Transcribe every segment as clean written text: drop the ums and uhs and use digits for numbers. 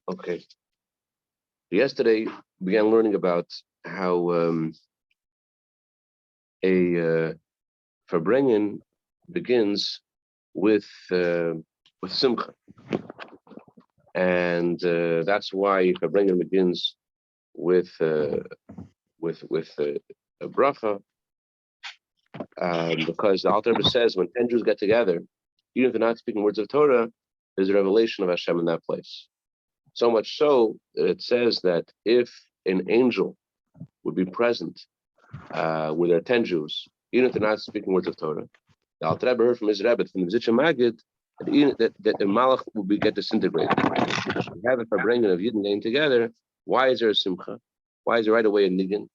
Okay. Yesterday, we began learning about how a Farbrengen begins with uh, with Simcha, and that's why Farbrengen begins with a bracha, because the Alter Rebbe says when 10 Jews get together, even if they're not speaking words of Torah, there's a revelation of Hashem in that place. So much so that it says that if an angel would be present where there are 10 Jews, even if they're not speaking words of Torah, the Alter Rebbe heard from his Rebbe, from the Mizitcha Magid, that the Malach will get disintegrated. We have it for bringing of Yidden getting together. Why is there a Simcha? Why is there right away a Niggin?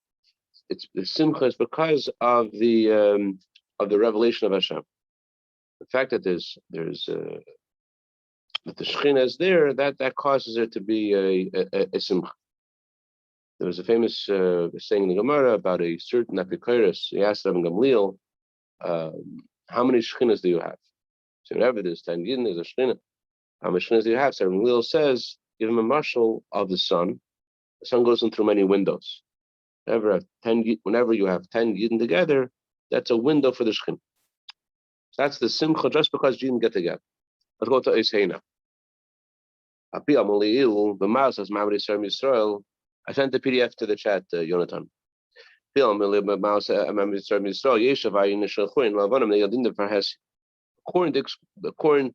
It's the Simcha is because of the revelation of Hashem. The fact that that the Shekhinah is there, that causes there to be a Simcha. There was a famous saying in the Gemara about a certain Epicurus. He asked Rabbi Gamliel, how many Shekhinahs do you have? So whenever there's 10 Yidden, there's a Shekhinah. How many Shekhinahs do you have? So Rabbi Gamliel says, give him a marshal of the sun. The sun goes in through many windows. Whenever you have 10 Yidden together, that's a window for the Shekhinah. So that's the Simcha just because Yidden get together. Let's go to Eisheina. Api Amoliil, the mouse as Mamre Serm Yisrael. I sent the PDF to the chat, Jonathan. According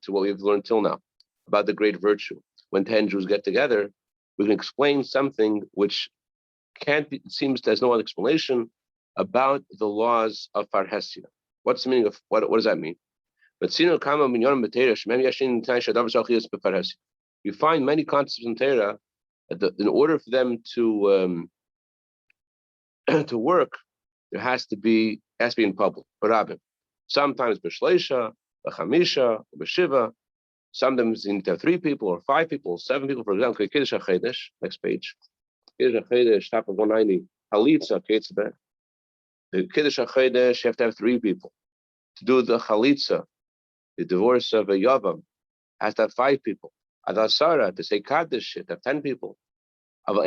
to what we've learned till now about the great virtue, when 10 Jews get together, we can explain something which can't be, it seems there's no other explanation about the laws of Farhesia. What's the meaning of what does that mean? You find many concepts in Torah that in order for them to to work, there has to be in public. Sometimes b'shleisha, b'chamisha, b'shiva. Sometimes you need to have 3 people or 5 people, 7 people. For example, Kiddush HaChedesh, next page. Kiddush HaChedesh, top of 190. Chalitza, Ketzbeh. The Kiddush HaChedesh, you have to have 3 people. To do the Chalitza, the divorce of a Yavam, has to have 5 people. Adasara, to say Kaddish, you have to have 10 people. But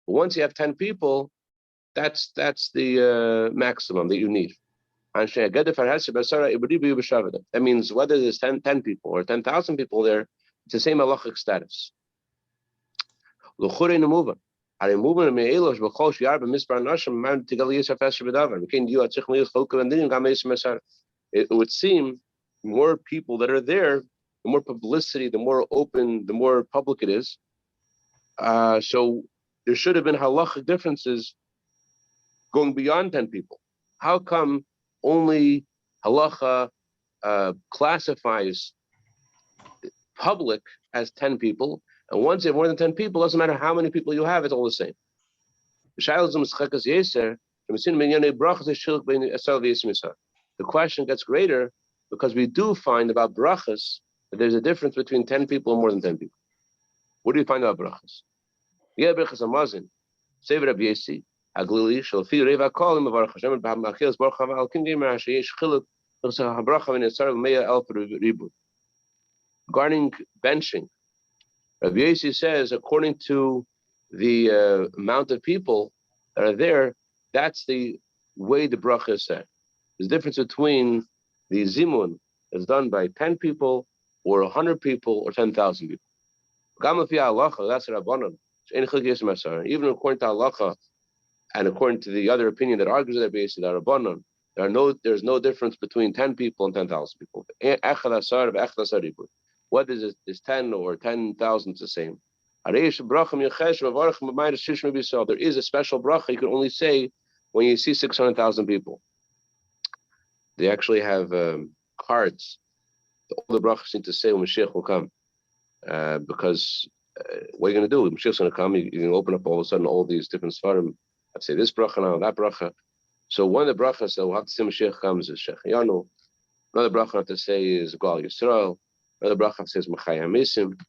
once you have 10 people, that's the maximum that you need. That means whether there's 10 people or 10,000 people there, it's the same halachic status. It would seem more people that are there, the more publicity, the more open, the more public it is. So there should have been halachic differences going beyond 10 people. How come only halacha classifies public as 10 people, and once you have more than 10 people, it doesn't matter how many people you have, it's all the same. The question gets greater because we do find about brachas that there's a difference between 10 people and more than 10 people. What do you find about brachas? Yeah, brachas amazin. Say Rabbi Yesi, Aglili, Shalfi, Reva, call him of our Hashem, Bahamachias, Barchav, Al Kingdom, Hashayesh, Chiluk, Habracha, and Yisrael, Meya, Elf, Ribu. Regarding benching, Rabbi Yesi says, according to the amount of people that are there, that's the way the bracha is said. There's a difference between the zimun that's done by 10 people, or 100 people, or 10,000 people. That's Rabbanon. Even according to halacha, and according to the other opinion that argues that basically that Rabbanon, there's no difference between 10 people and 10,000 people. Whether is 10 or 10,000, it's the same. There is a special bracha you can only say when you see 600,000 people. They actually have cards. All the brachas need to say when Mashiach will come, because what are you going to do? Mashiach's going to come. You can open up all of a sudden all these different svarim. I'd say this bracha now, that bracha. So one of the brachas that we'll have to say Mashiach comes is Shechayanu. Another bracha I have to say is Gal Yisrael. Another bracha says Machayam Misim.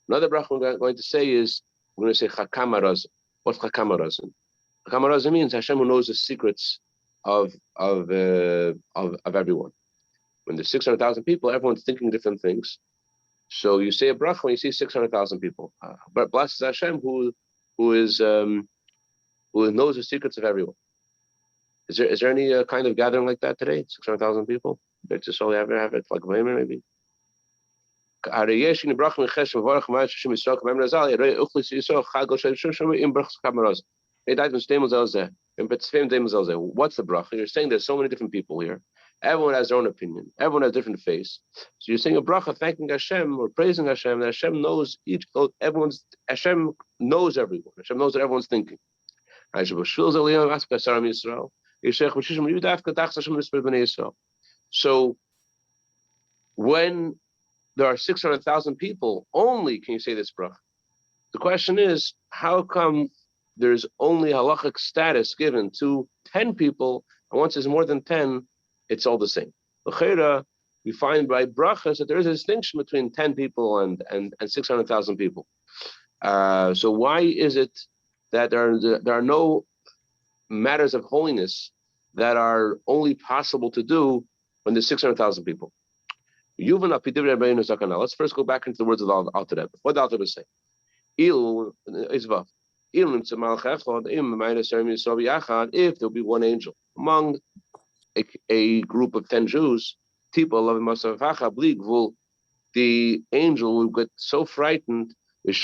Another bracha we're going to say is, we're going to say Chakam Harazim. What's Chakam Harazim? Chakam means Hashem who knows the secrets of everyone. When there's 600,000 people, everyone's thinking different things. So you say a bracha when you see 600,000 people. But blessed is Hashem who knows the secrets of everyone. Is there any kind of gathering like that today? 600,000 people? Just only have it like maybe. What's the bracha? You're saying there's so many different people here. Everyone has their own opinion. Everyone has a different face. So you're saying a bracha, thanking Hashem or praising Hashem. That Hashem knows Hashem knows everyone. Hashem knows what everyone's thinking. So when there are 600,000 people, only can you say this bracha. The question is, how come there's only halachic status given to 10 people, and once there's more than 10, it's all the same? We find by brachas that there is a distinction between 10 people and 600,000 people. So why is it that there are no matters of holiness that are only possible to do when there's 600,000 people? Let's first go back into the words of the Alter Rebbe. What the Alter Rebbe say? If there'll be one angel among a group of 10 Jews, the angel will get so frightened when the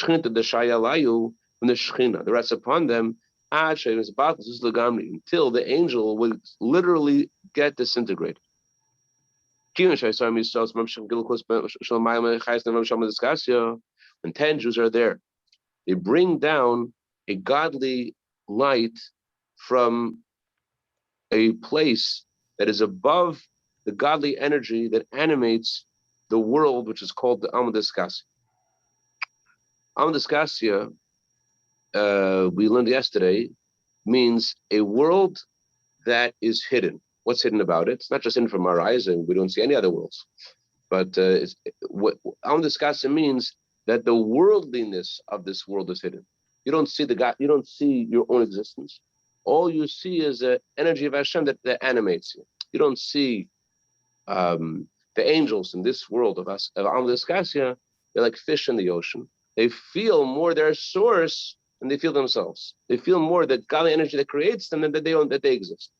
Shekhinah rests upon them until the angel will literally get disintegrated. When 10 Jews are there, they bring down a godly light from a place that is above the godly energy that animates the world, which is called the Amadaskasya. Amadaskasya, we learned yesterday, means a world that is hidden. What's hidden about it? It's not just hidden from our eyes, and we don't see any other worlds. But what Amadaskasya means that the worldliness of this world is hidden. You don't see the God. You don't see your own existence. All you see is the energy of Hashem that animates you. You don't see the angels in this world of Amadaskasya. They're like fish in the ocean. They feel more their source than they feel themselves. They feel more the godly energy that creates them than that they exist.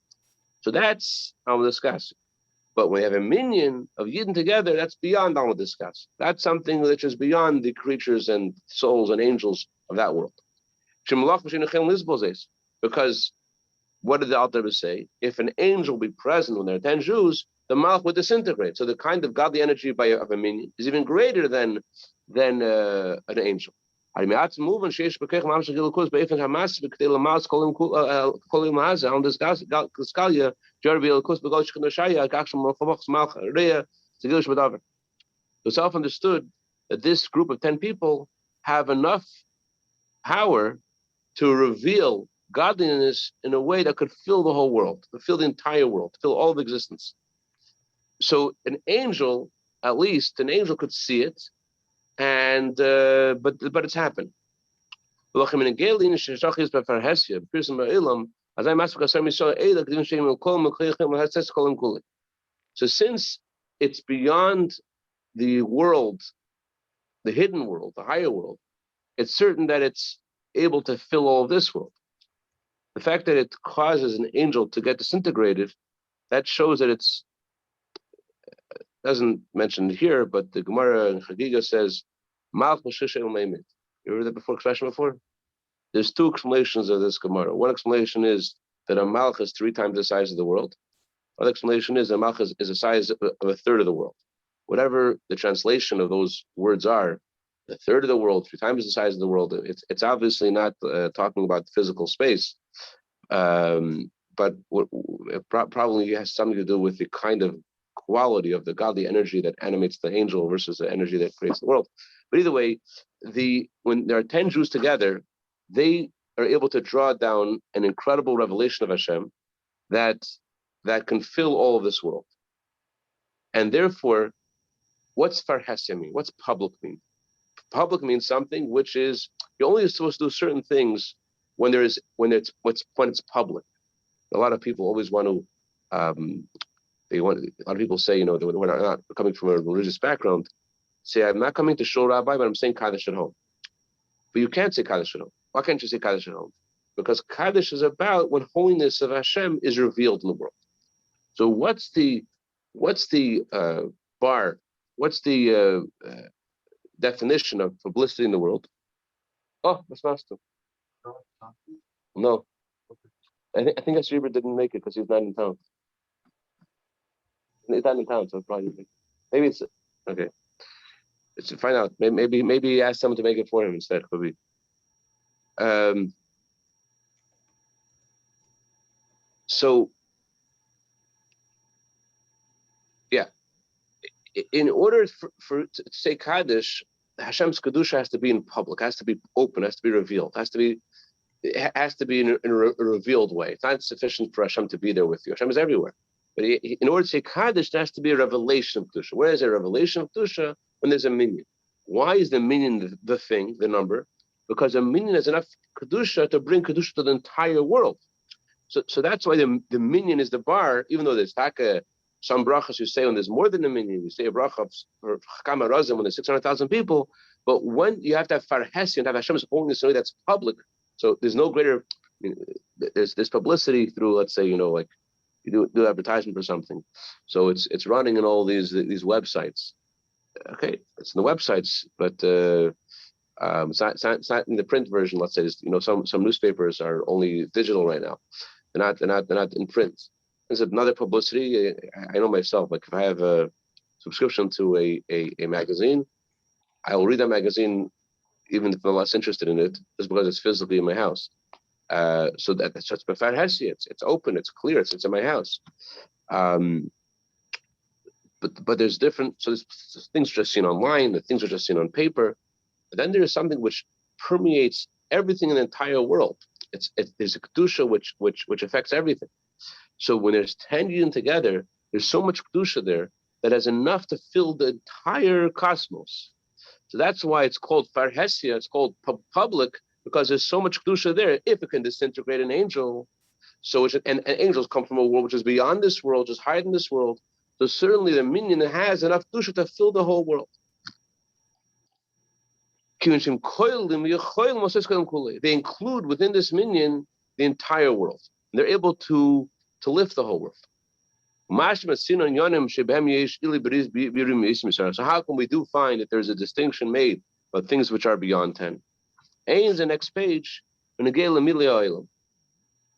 So that's Amadaskasya. But when you have a minion of Yidden together, that's beyond Amadaskasya. That's something which is beyond the creatures and souls and angels of that world. Because what did the Alter Rebbe say? If an angel be present when there are 10 Jews, the Malach would disintegrate. So the kind of godly energy of a minion is even greater than an angel. So self-understood that this group of 10 people have enough power to reveal godliness in a way that could fill the whole world, to fill the entire world, to fill all of existence. So an angel, at least an angel could see it, and but it's happened. So since it's beyond the world, the hidden world, the higher world, it's certain that it's able to fill all of this world. The fact that it causes an angel to get disintegrated, that shows that it's doesn't mention it here, but the Gemara in Chagiga says, Malch Moshe Meimet. You heard that expression before? There's two explanations of this Gemara. One explanation is that a Malch is 3 times the size of the world. Another explanation is a Malch is the size of a third of the world. Whatever the translation of those words are, a third of the world, 3 times the size of the world, it's obviously not talking about physical space, but it probably has something to do with the kind of quality of the godly energy that animates the angel versus the energy that creates the world. But either way, when there are 10 Jews together, they are able to draw down an incredible revelation of Hashem that can fill all of this world. And therefore, what's farhasya mean? What's public mean? Public means something which is you're only supposed to do certain things when it's public. A lot of people always want to they want, a lot of people say, that we're not coming from a religious background, say, I'm not coming to Shul Rabbi, but I'm saying Kaddish at home. But you can't say Kaddish at home. Why can't you say Kaddish at home? Because Kaddish is about when holiness of Hashem is revealed in the world. So what's the bar? What's the definition of publicity in the world? Oh, that's not true. No, I think Asriber didn't make it because he's not in town. He's not in town, so probably maybe it's okay. Let's find out. Maybe ask someone to make it for him instead. Could be. So yeah, in order for to say Kaddish, Hashem's kedusha has to be in public, has to be open, has to be revealed, it has to be in a revealed way. It's not sufficient for Hashem to be there with you. Hashem is everywhere. But in order to say Kaddish, there has to be a revelation of Kedusha. Where is a revelation of Kedusha? When there's a minyan. Why is the minyan the thing, the number? Because a minyan has enough Kedusha to bring Kedusha to the entire world. So that's why the minyan is the bar, even though there's some brachas you say when there's more than a minyan, you say a bracha for Chakam Razim when there's 600,000 people, but when you have to have farhesi and have Hashem's holiness in a way that's public, so there's no greater, there's publicity through, let's say, like you do advertisement for something. So it's running in all these websites. Okay, it's in the websites, but it's not in the print version. Let's say, some newspapers are only digital right now. They're not in print. There's another publicity. I know myself. Like if I have a subscription to a magazine, I will read that magazine even if I'm less interested in it, just because it's physically in my house. So that's just Befar Hesi. It's open. It's clear. It's in my house. But there's different. So there's things just seen online. The things are just seen on paper. But then there's something which permeates everything in the entire world. There's a kedusha which affects everything. So when there's 10 yin together, there's so much kedusha there that has enough to fill the entire cosmos. So that's why it's called farhesia. It's called public, because there's so much kedusha there. If it can disintegrate an angel, and angels come from a world which is beyond this world, just higher than this world. So certainly the minyan has enough kedusha to fill the whole world. They include within this minyan the entire world. And they're able to lift the whole world. So how can we do find that there's a distinction made of things which are beyond 10? Ain's the next page.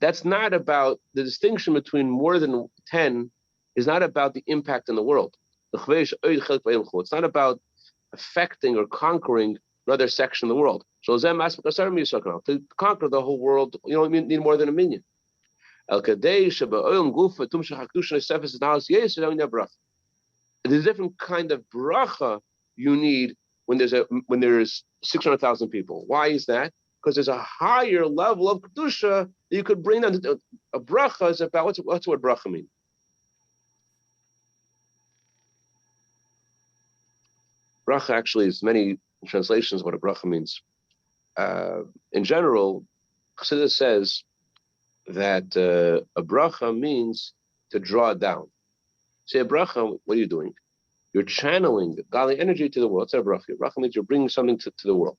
That's not about the distinction between more than 10 is not about the impact in the world. It's not about affecting or conquering another section of the world. So to conquer the whole world, you don't need more than a minyan. There's a different kind of bracha you need when there's 600,000 people. Why is that? Because there's a higher level of kedusha that you could bring down. A bracha is about what's what bracha mean? Bracha actually is many translations of what a bracha means. In general, Chassidus says that a bracha means to draw down. Say a bracha, what are you doing? You're channeling godly energy to the world. It's a bracha. Bracha means you're bringing something to the world.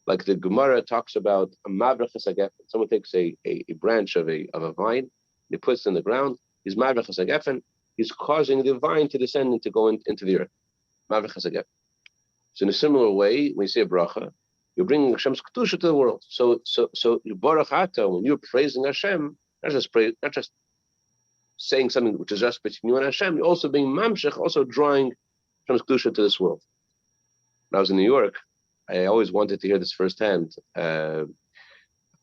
Like the Gemara talks about a mavrachas hagefen. Someone takes a branch of a vine, he puts it in the ground. He's mavrachas hagefen. He's causing the vine to descend and to go into the earth. Mavrachas hagefen. So in a similar way, when you say a bracha, you're bringing Hashem's kedusha to the world. So you baruch ata, when you're praising Hashem, not just saying something which is just between you and Hashem, you're also being mamshech, also drawing Hashem's kedusha to this world. When I was in New York, I always wanted to hear this firsthand because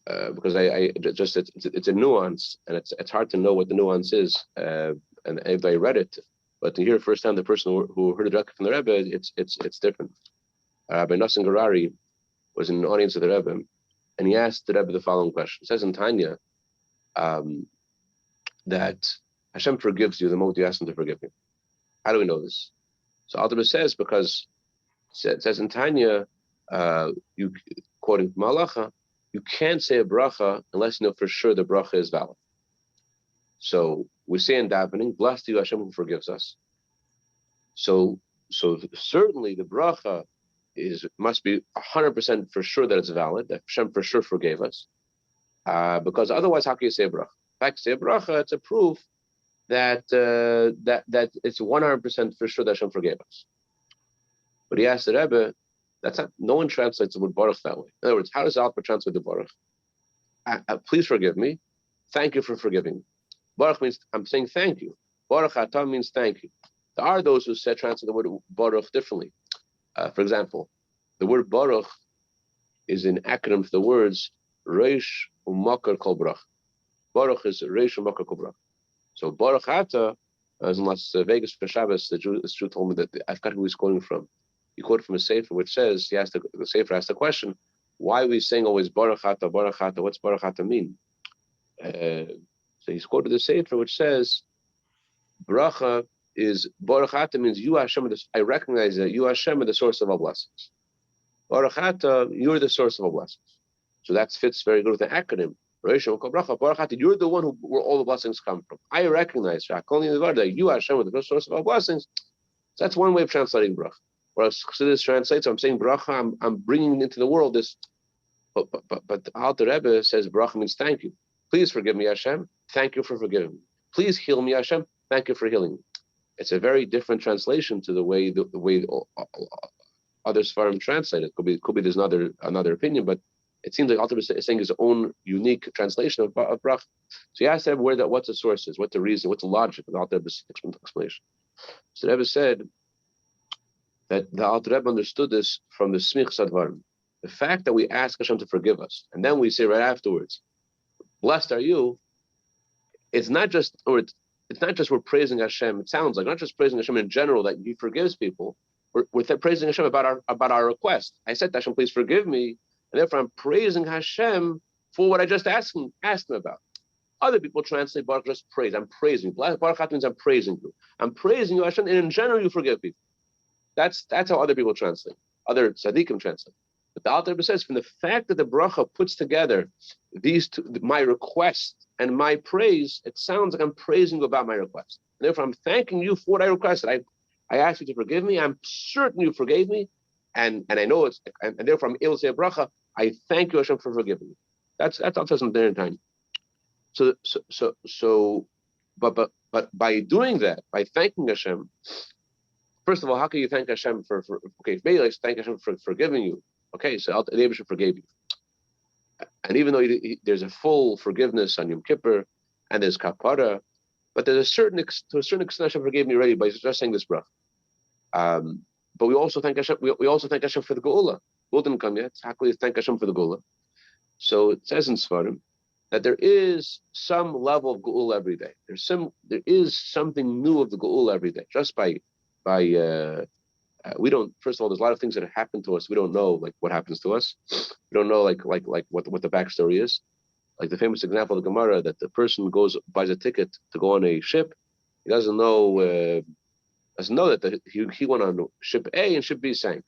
it's a nuance, and it's hard to know what the nuance is. And if I read it, but to hear firsthand the person who heard it directly from the Rebbe, it's different. Rabbi Nosson Garari was in an audience of the Rebbe, and he asked the Rebbe the following question. It says in Tanya that Hashem forgives you the moment you ask him to forgive you. How do we know this? So Alter Rebbe says, because it says in Tanya, you quoting from Malacha, you can't say a bracha unless you know for sure the bracha is valid. So we say in davening, blessed you Hashem who forgives us. So certainly the bracha must be 100% for sure that it's valid, that Hashem for sure forgave us. Because otherwise, how can you say a bracha? In fact, say a bracha, it's a proof that that it's 100% for sure that Hashem forgave us. But he asked the Rebbe, that's not, no one translates the word baruch that way. In other words, how does Alpha translate the baruch? Please forgive me. Thank you for forgiving me. Baruch means I'm saying thank you. Baruch atah means thank you. There are those who translate the word baruch differently. For example, the word baruch is an acronym for the words reish u'makar kol brach. Baruch is reish u'makar kol brach. So baruch atah, as in Las Vegas for Shabbos, the Jew told me that I forgot who he's quoting from. He quoted from a sefer which says the sefer asked the question, why are we saying always baruch atah, baruch atah? What's baruch atah mean? So he's quoted the sefer which says bracha is baruch atah means you Hashem. I recognize that you Hashem are the source of all blessings. Baruch atah, you're the source of all blessings. So that fits very good with the acronym. Baruch atah, you're the one where all the blessings come from. I recognize that you Hashem are the source of all blessings. So that's one way of translating bracha. Whereas Chassidus translates, I'm saying bracha, I'm bringing into the world this. But the Alter Rebbe says bracha means thank you. Please forgive me, Hashem. Thank you for forgiving me. Please heal me, Hashem. Thank you for healing me. It's a very different translation to the way other Sfarim translate it. Could be there's another opinion, but it seems like Alter Rebbe is saying his own unique translation of bracha. So he asked Rebbe what the source is, what the reason, what's the logic of Alter Rebbe's explanation. So Rebbe said that the Alter Rebbe understood this from the Smich Sadvarim. The fact that we ask Hashem to forgive us, and then we say right afterwards, blessed are you, it's not just we're praising Hashem. It sounds like not just praising Hashem in general that He forgives people. We're praising Hashem about our request. I said to Hashem, please forgive me, and therefore I'm praising Hashem for what I just asked Him about. Other people translate Baruch just praise. I'm praising you. Baruch means I'm praising you. I'm praising you, Hashem, and in general you forgive people. That's how other people translate. Other tzaddikim translate. But the Alter Rebbe says, from the fact that the bracha puts together these two, my request and my praise, it sounds like I'm praising you about my request. And therefore, I'm thanking you for what I requested. I asked you to forgive me. I'm certain you forgave me, and I know it's, and therefore I'm able to say a bracha. I thank you, Hashem, for forgiving me. That's all says in the time. But by doing that, by thanking Hashem, first of all, how can you thank Hashem for okay? Maybe let's thank Hashem for forgiving you. Okay, so the Eibusher forgave you, and even though there's a full forgiveness on Yom Kippur, and there's kapara, but there's to a certain extent Hashem forgave me already by just saying this bracha. But we also thank Hashem. We also thank Hashem for the Geula. Geula didn't come yet. How can we thank Hashem for the Geula? So it says in Sfarim that there is some level of Geula every day. There is something new of the Geula every day, just by we don't. First of all, there's a lot of things that happen to us. We don't know like what happens to us. We don't know like what the backstory is. Like the famous example of the Gemara that the person buys a ticket to go on a ship. He doesn't know that he went on ship A and ship B sank.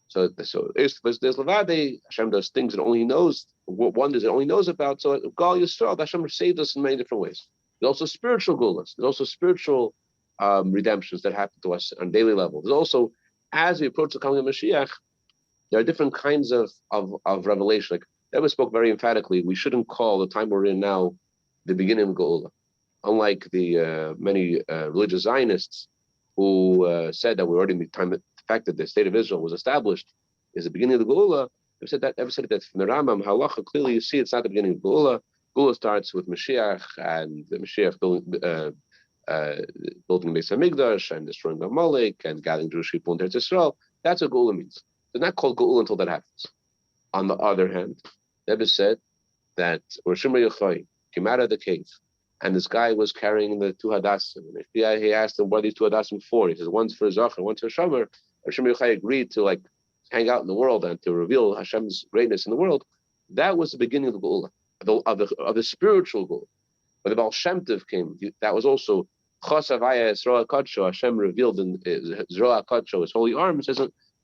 So there's Levade. Hashem does things that only He knows, wonders that only He knows about. So Gal Yisrael, Hashem saved us in many different ways. There's also spiritual gulas. There's also spiritual redemptions that happen to us on a daily level. There's also, as we approach the coming of Mashiach, there are different kinds of revelation. Like Rebbe spoke very emphatically, we shouldn't call the time we're in now the beginning of Geula. Unlike the many religious Zionists who said that we're already in the time, the fact that the state of Israel was established is the beginning of the Geula. Ever said that from the Rambam Halacha, clearly you see it's not the beginning of Geula. Geula starts with Mashiach and the Mashiach building Beis Hamikdash and destroying the Amalek and gathering Jewish people into Israel. That's what Geula means. It's not called Geula until that happens. On the other hand, Rebbe said that Roshim Yochai came out of the cave, and this guy was carrying the two hadassim. And he asked him, what are these two hadassim for? He says, one's for Zachar, one's for Shomer. Roshim Yochai agreed to hang out in the world and to reveal Hashem's greatness in the world. That was the beginning of the Geula, of the spiritual Geula. When the Baal Shem Tov came, that was also Chos Havaya Yisroel HaKadsho. Hashem revealed in Yisroel HaKadsho, His holy arm. Says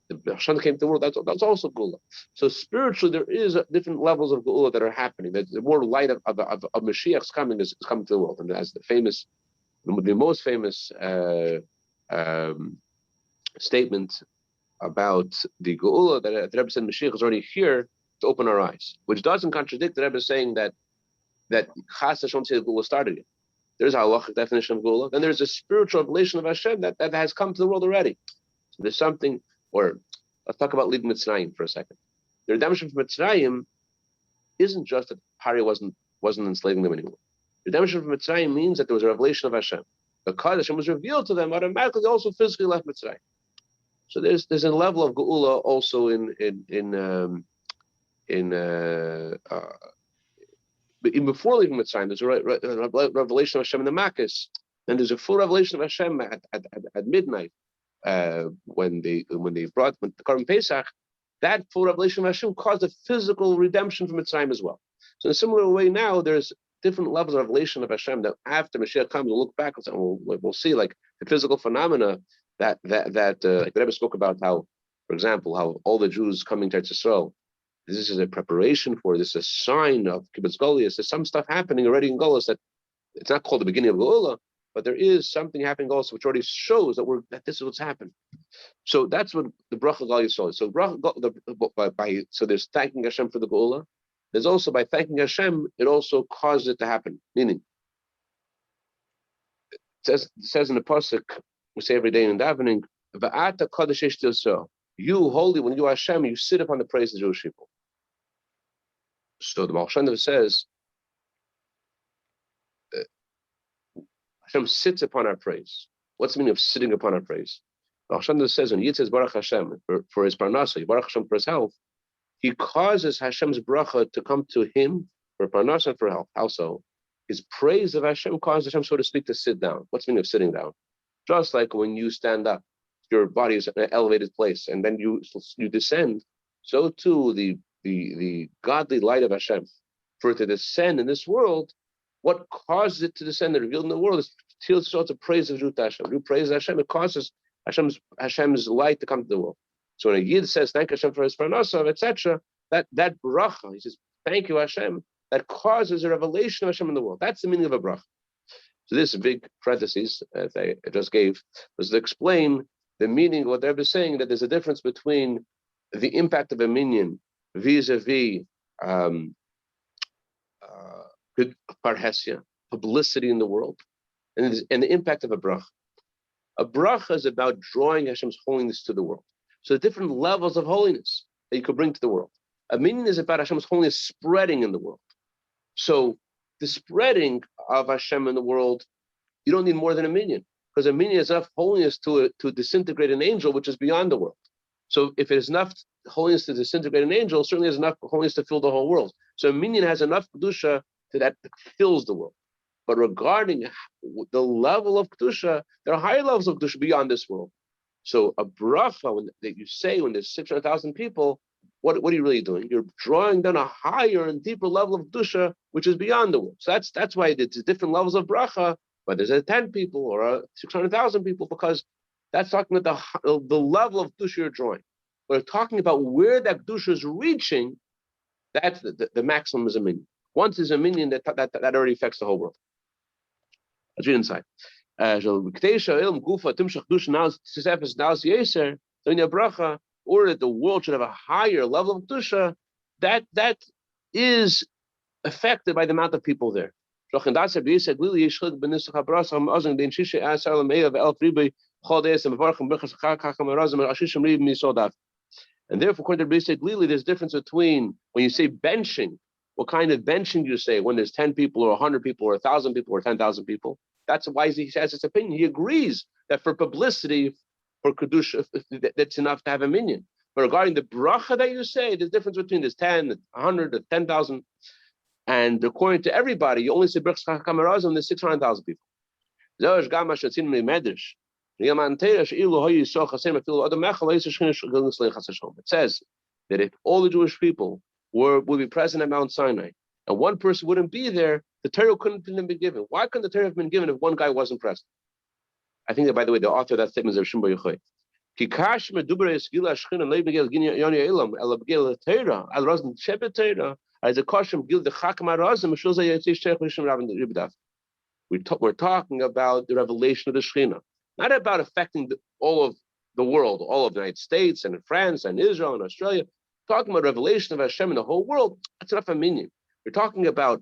The Hashem came to the world. That's also Geula. So spiritually, there is different levels of Geula that are happening. That the more light of Mashiach's coming is coming to the world, and as the most famous statement about the Geula that the Rebbe said Mashiach is already here to open our eyes, which doesn't contradict the Rebbe saying that Chas Hashem say the Geula started yet. There's a halachic definition of Geula. Then there's a spiritual revelation of Hashem that has come to the world already. So there's something, or let's talk about leaving Mitzrayim for a second. The redemption from Mitzrayim isn't just that Pari wasn't enslaving them anymore. Redemption from Mitzrayim means that there was a revelation of Hashem. Because Hashem was revealed to them, automatically they also physically left Mitzrayim. So there's a level of Geula also even before leaving Mitzrayim. There's a revelation of Hashem in the Makkos, and there's a full revelation of Hashem at midnight when they brought the Korban Pesach. That full revelation of Hashem caused a physical redemption from Mitzrayim as well. So in a similar way, now there's different levels of revelation of Hashem that after Mashiach comes, we'll look back and we'll see like the physical phenomena that like the Rebbe spoke about, how, for example, how all the Jews coming to Eretz Yisrael, this is a preparation for, this is a sign of Kibbutz Goliath. There's some stuff happening already in Goliath that it's not called the beginning of Geula, but there is something happening also which already shows that this is what's happened. So that's what the bracha Gal Yisrael is. So there's thanking Hashem for the Geula. There's also, by thanking Hashem, it also causes it to happen. Meaning, it says in the pasuk we say every day in davening, "Va'ata kadosh yesh Yisrael." You holy, when you are Hashem, you sit upon the praise of the Jewish people. So the Baal Shem Tov says, Hashem sits upon our praise. What's the meaning of sitting upon our praise? Baal Shem Tov says when Yid says Baruch Hashem for his parnasa, Baruch Hashem for his health, he causes Hashem's bracha to come to him for parnasa and for health. How so? His praise of Hashem causes Hashem, so to speak, to sit down. What's the meaning of sitting down? Just like when you stand up, your body is in an elevated place, and then you descend. So too the godly light of Hashem, for it to descend in this world, what causes it to descend and revealed in the world is to praise of Hashem. You praise Hashem, it causes Hashem's light to come to the world. So when a Yid says thank Hashem for his parnasa, etc., that bracha, he says thank you Hashem, that causes a revelation of Hashem in the world. That's the meaning of a bracha. So this big parentheses that I just gave was to explain the meaning of what the Rebbe is saying, that there's a difference between the impact of a minyan vis-a-vis good parhesia, publicity in the world, and the impact of a bracha. A bracha is about drawing Hashem's holiness to the world. So the different levels of holiness that you could bring to the world. A minyan is about Hashem's holiness spreading in the world. So the spreading of Hashem in the world, you don't need more than a minyan, because a minyan is enough holiness to disintegrate an angel, which is beyond the world. So if it is enough holiness to disintegrate an angel, certainly has enough holiness to fill the whole world. So a minyan has enough kedusha that fills the world. But regarding the level of kedusha, there are higher levels of kedusha beyond this world. So a bracha that you say when there's 600,000 people, what are you really doing? You're drawing down a higher and deeper level of kedusha, which is beyond the world. So that's why it's different levels of bracha, whether there's 10 people or 600,000 people, because that's talking about the level of kedusha you're drawing. We're talking about where that kedusha is reaching. That's the maximum is a minyan. Once there's a minyan, that already affects the whole world. Let's read inside. Or that the world should have a higher level of kedusha, that is affected by the amount of people there. And therefore, according to Bais Glili, there's a difference between when you say benching, what kind of benching do you say when there's 10 people or 100 people or 1,000 people or 10,000 people? That's why he has his opinion. He agrees that for publicity, for kedusha, that's enough to have a minyan. But regarding the bracha that you say, there's a difference between this 10, 100, 10,000. And according to everybody, you only say brachas chakamerazim when there's 600,000 people. It says that if all the Jewish people would be present at Mount Sinai, and one person wouldn't be there, the Torah couldn't have been given. Why couldn't the Torah have been given if one guy wasn't present? I think that, by the way, the author of that statement is Rav Shimon Bar Yochai. Ki kash meduber es gila shchina leibegel yoni elam elabegel teira al razn shepet teira as a kashim gil the chakma razim shulza yetish sheikh lishim rabin ribdaf. We're talking about the revelation of the Shekhinah, not about affecting all of the world, all of the United States and France and Israel and Australia. We're talking about revelation of Hashem in the whole world. That's enough a meaning. We're talking about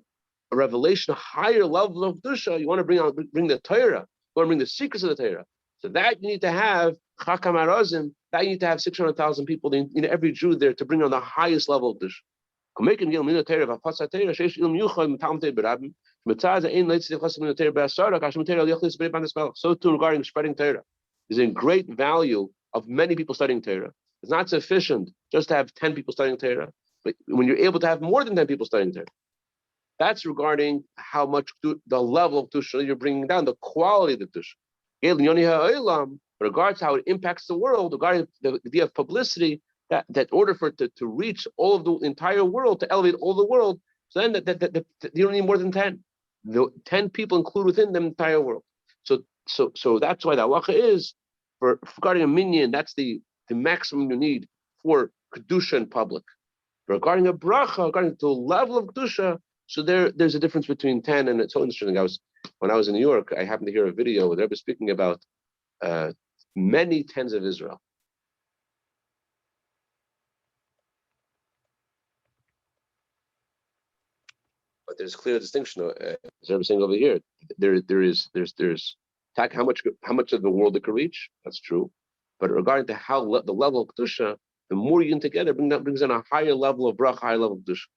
a revelation, a higher level of Kedusha. You want to bring the Torah, you want to bring the secrets of the Torah. So that you need to have Chakam Arazim, that you need to have 600,000 people, every Jew there to bring on the highest level of Kedusha. So too regarding spreading Torah. There's a great value of many people studying Torah. It's not sufficient just to have 10 people studying Torah, but when you're able to have more than 10 people studying Torah, that's regarding how much the level of Kedusha you're bringing down, the quality of the Kedusha. In regards to how it impacts the world, regarding the idea of publicity, that in order for it to reach all of the entire world, to elevate all the world, so then you don't need more than 10. The 10 people include within the entire world. So that's why the halacha is for regarding a minyan, that's the maximum you need for kedusha in public. Regarding a bracha, regarding to a level of kedusha, so there's a difference between 10 and it's so interesting. When I was in New York, I happened to hear a video where they were speaking about many tens of Israel. But there's clear distinction. As I'm saying over here, there's how much of the world it can reach. That's true, but regarding to how the level of kedusha, the more you get together, brings in a higher level of bracha, higher level of kedusha.